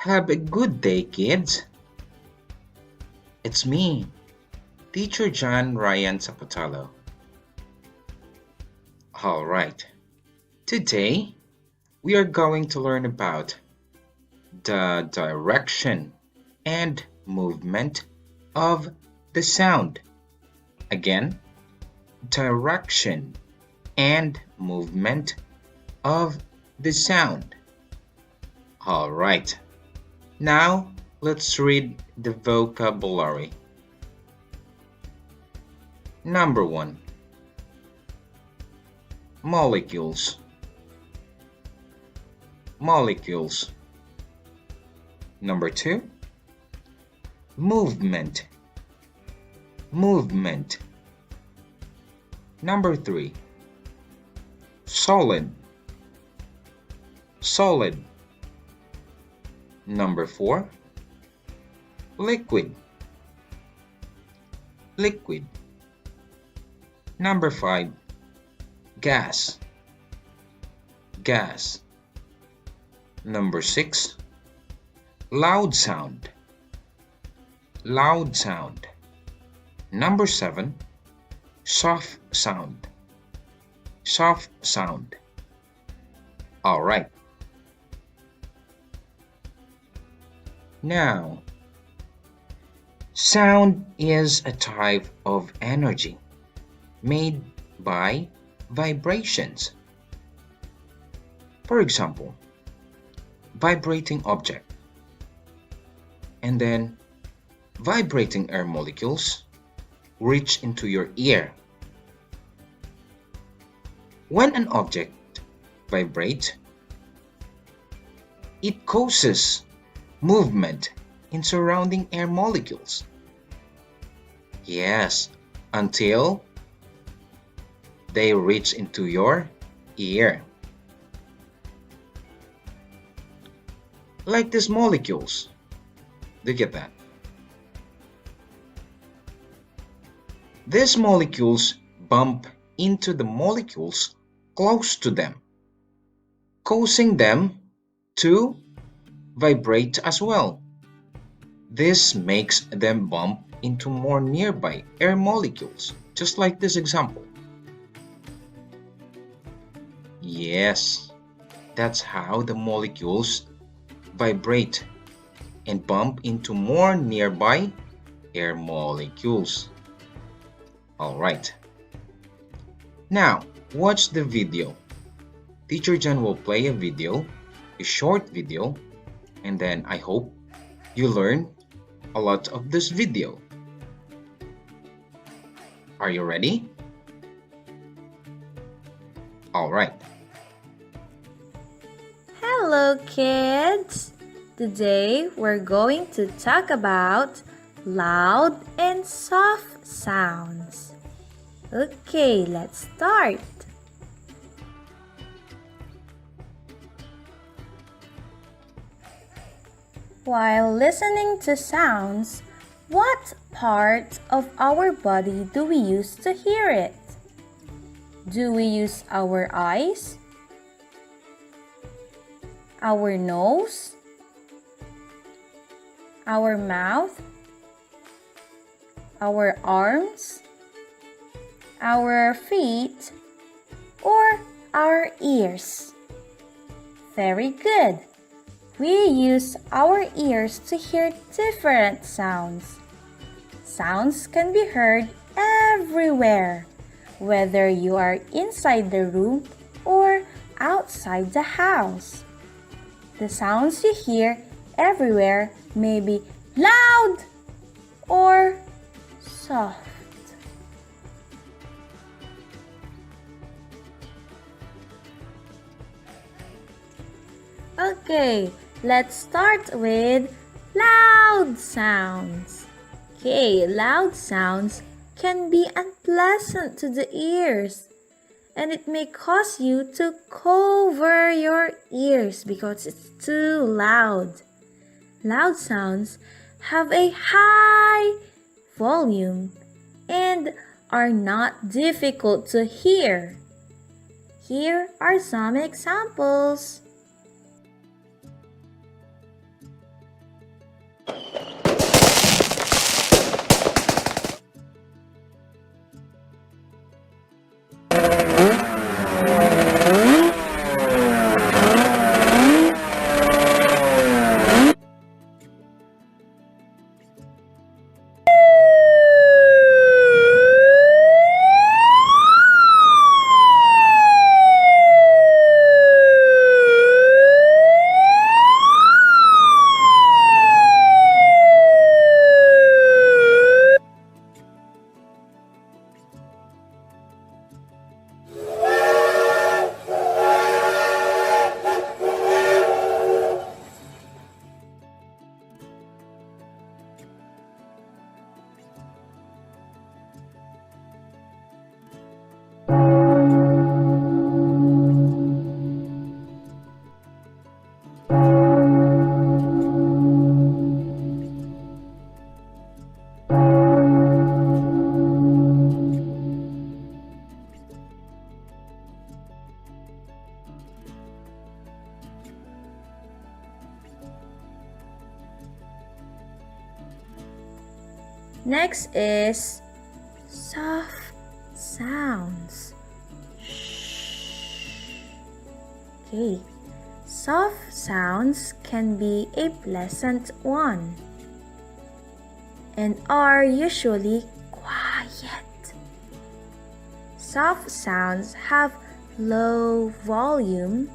Have a good day, kids. It's me, Teacher John Ryan Zapatalo. All right. Today, we are going to learn about the direction and movement of the sound. Again, direction and movement of the sound. All right. Now, let's read the vocabulary. Number 1. Molecules. Molecules. Number 2. Movement. Movement. Number 3. Solid. Solid. Number 4. Liquid. Liquid. Number 5. Gas. Gas. Number 6. Loud sound. Loud sound. Number 7. Soft sound. Soft sound. All right. Now, sound is a type of energy made by vibrations. For example, vibrating object, and then vibrating air molecules reach into your ear. When an object vibrates, it causes movement in surrounding air molecules. Yes, until they reach into your ear. Like these molecules. Look at that. These molecules bump into the molecules close to them, causing them to vibrate as well. This makes them bump into more nearby air molecules, just like this example. Yes, that's how the molecules vibrate and bump into more nearby air molecules. All right. Now, watch the video. Teacher John will play a video, a short video, and then I hope you learn a lot of this video. Are you ready? All right. Hello, kids! Today we're going to talk about loud and soft sounds. Okay, let's start. While listening to sounds, what part of our body do we use to hear it? Do we use our eyes? Our nose? Our mouth? Our arms? Our feet? Or our ears? Very good. We use our ears to hear different sounds. Sounds can be heard everywhere, whether you are inside the room or outside the house. The sounds you hear everywhere may be loud or soft. Okay, let's start with loud sounds. Okay, loud sounds can be unpleasant to the ears, and it may cause you to cover your ears because it's too loud. Loud sounds have a high volume and are not difficult to hear. Here are some examples. Next is soft sounds. Okay, soft sounds can be a pleasant one and are usually quiet. Soft sounds have low volume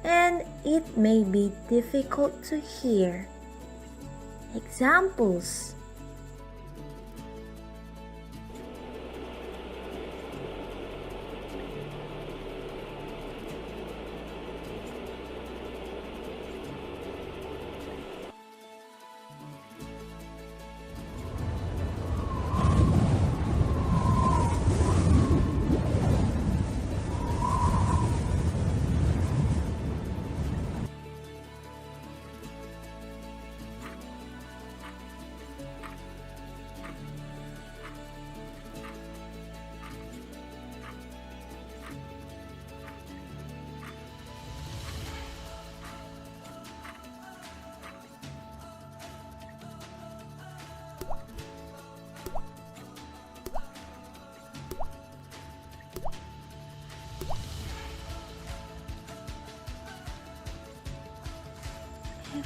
and it may be difficult to hear. Examples: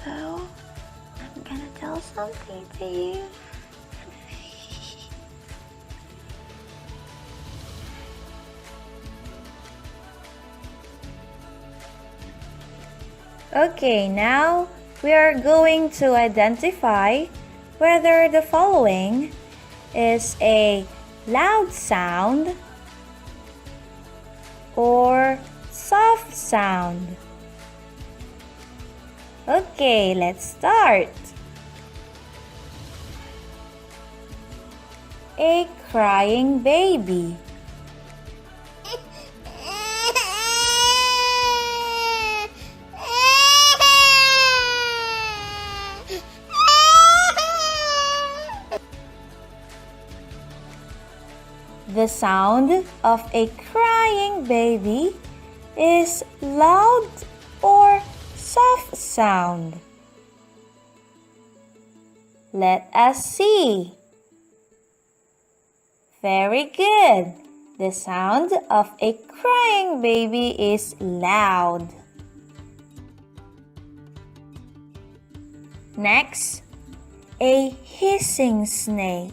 hello, I'm gonna tell something to you. Okay, now we are going to identify whether the following is a loud sound or soft sound. Okay, let's start. A crying baby. The sound of a crying baby is loud or soft sound. Let us see. Very good. The sound of a crying baby is loud. Next, a hissing snake.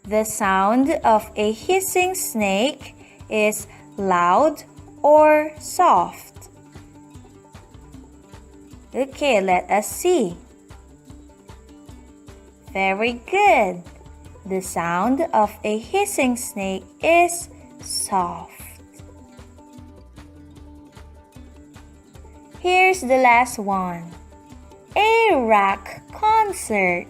The sound of a hissing snake is loud or soft. Okay, let us see. Very good. The sound of a hissing snake is soft. Here's the last one. A rock concert.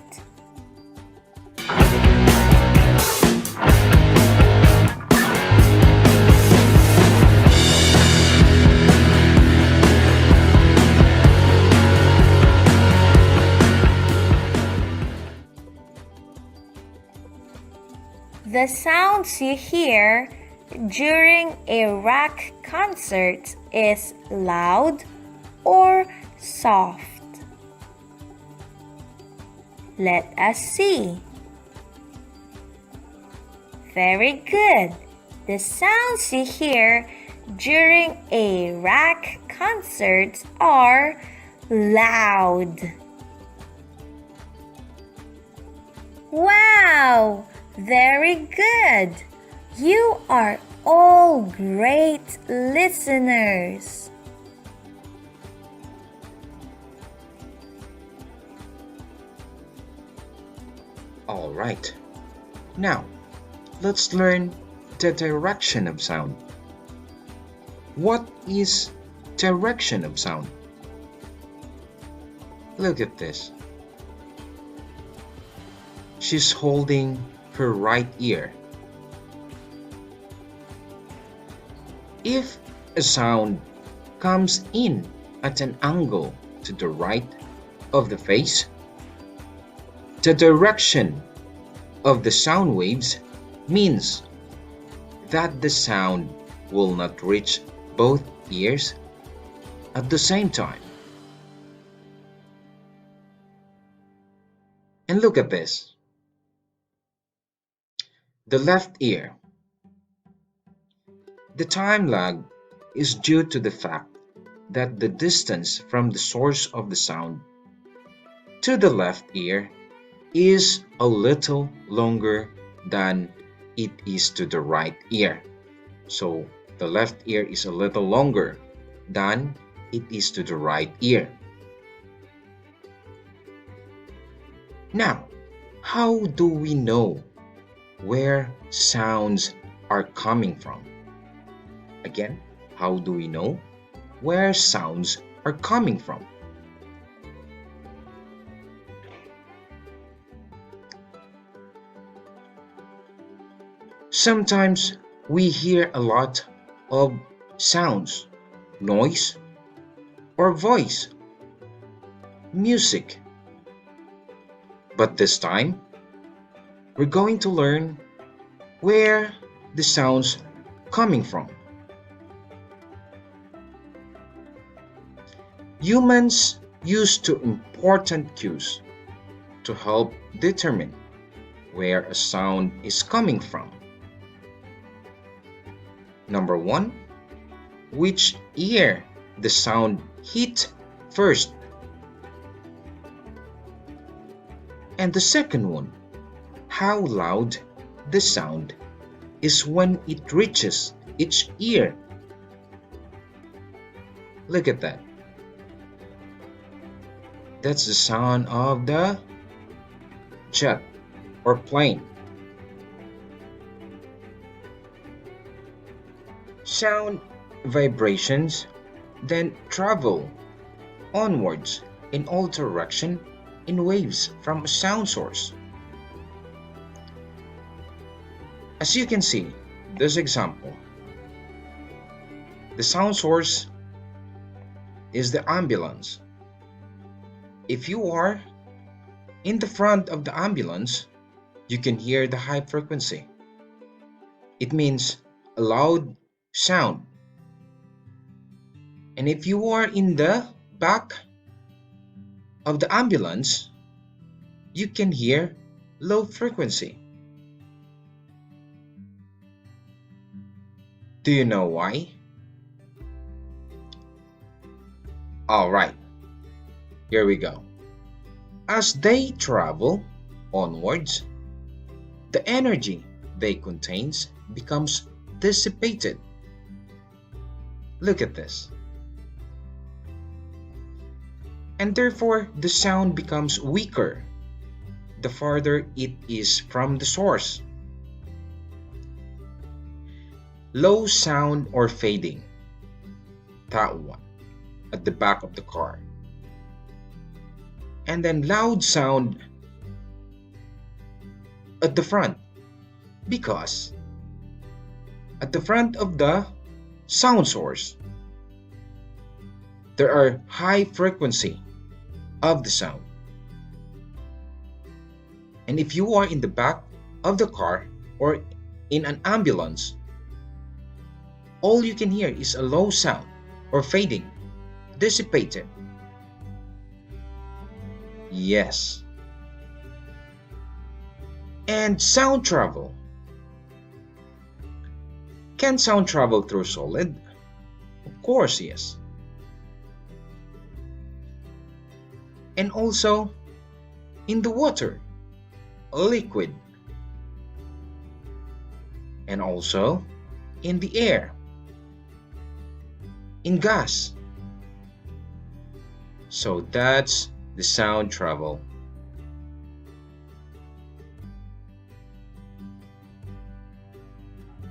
The sounds you hear during a rock concert is loud or soft. Let us see. Very good. The sounds you hear during a rock concert are loud. Wow! Very good. You are all great listeners. All right. Now, let's learn the direction of sound. What is direction of sound? Look at this. She's holding her right ear. If a sound comes in at an angle to the right of the face, the direction of the sound waves means that the sound will not reach both ears at the same time. And look at this. The left ear. The time lag is due to the fact that the distance from the source of the sound to the left ear is a little longer than it is to the right ear. So the left ear is a little longer than it is to the right ear. Now, how do we know where sounds are coming from? Again, how do we know where sounds are coming from? Sometimes we hear a lot of sounds, noise, or voice, music. But this time, we're going to learn where the sounds coming from. Humans use two important cues to help determine where a sound is coming from. Number one, which ear the sound hit first. And the second one, how loud the sound is when it reaches each ear. Look at that. That's the sound of the jet or plane. Sound vibrations then travel onwards in all directions in waves from a sound source. As you can see, this example, the sound source is the ambulance. If you are in the front of the ambulance, you can hear the high frequency. It means a loud sound. And if you are in the back of the ambulance, you can hear low frequency. Do you know why? Alright, here we go. As they travel onwards, the energy they contains becomes dissipated. Look at this. And therefore, the sound becomes weaker the farther it is from the source. Low sound or fading, that one, at the back of the car. And then loud sound at the front, because at the front of the sound source, there are high frequency of the sound. And if you are in the back of the car or in an ambulance, all you can hear is a low sound or fading, dissipated. Yes. And sound travel. Can sound travel through solid? Of course, yes. And also in the water, liquid. And also in the air, in gas. So that's the sound travel.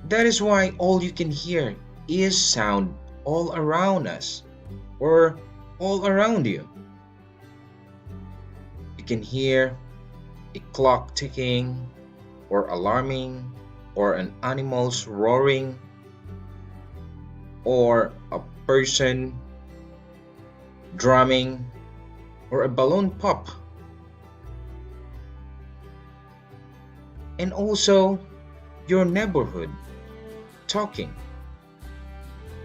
That is why all you can hear is sound all around us or all around you. You can hear a clock ticking or alarming or an animal's roaring or a person drumming or a balloon pop. and also your neighborhood talking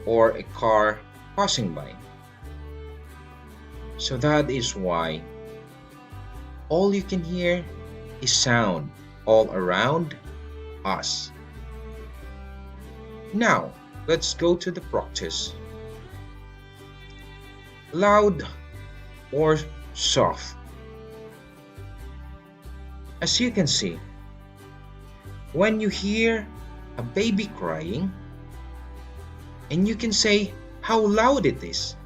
or a car passing by. So that is why all you can hear is sound all around us. Now, let's go to the practice. Loud or soft? As you can see, when you hear a baby crying, and you can say how loud it is,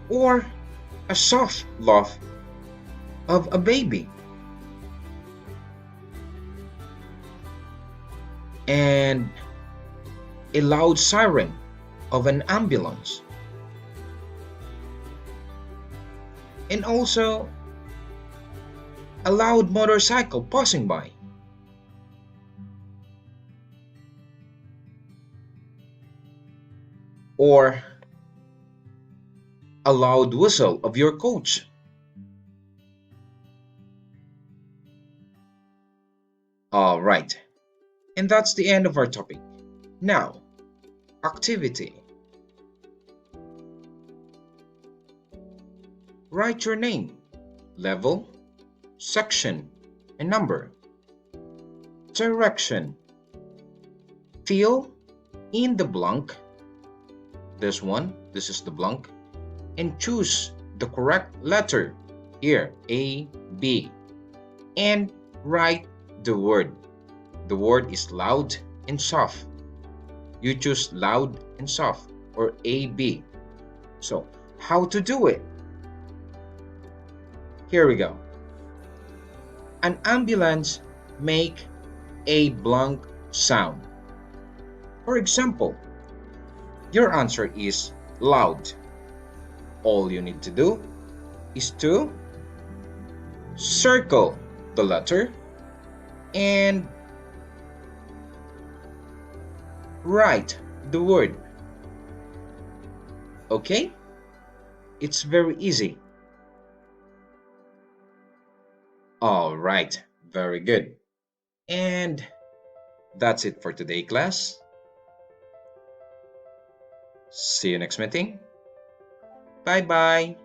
or a soft laugh of a baby, and a loud siren of an ambulance, and also a loud motorcycle passing by. Or a loud whistle of your coach. All right, and that's the end of our topic. Now, activity. Write your name, level, section, and number. Direction. Fill in the blank. This is the blank. And choose the correct letter. Here, A, B. And write the word. The word is loud and soft. You choose loud and soft or A, B. So, how to do it? Here we go. An ambulance make a blank sound. For example, your answer is loud. All you need to do is to circle the letter and write the word. Okay? It's very easy. All right, very good. And that's it for today, class. See you next meeting. Bye bye.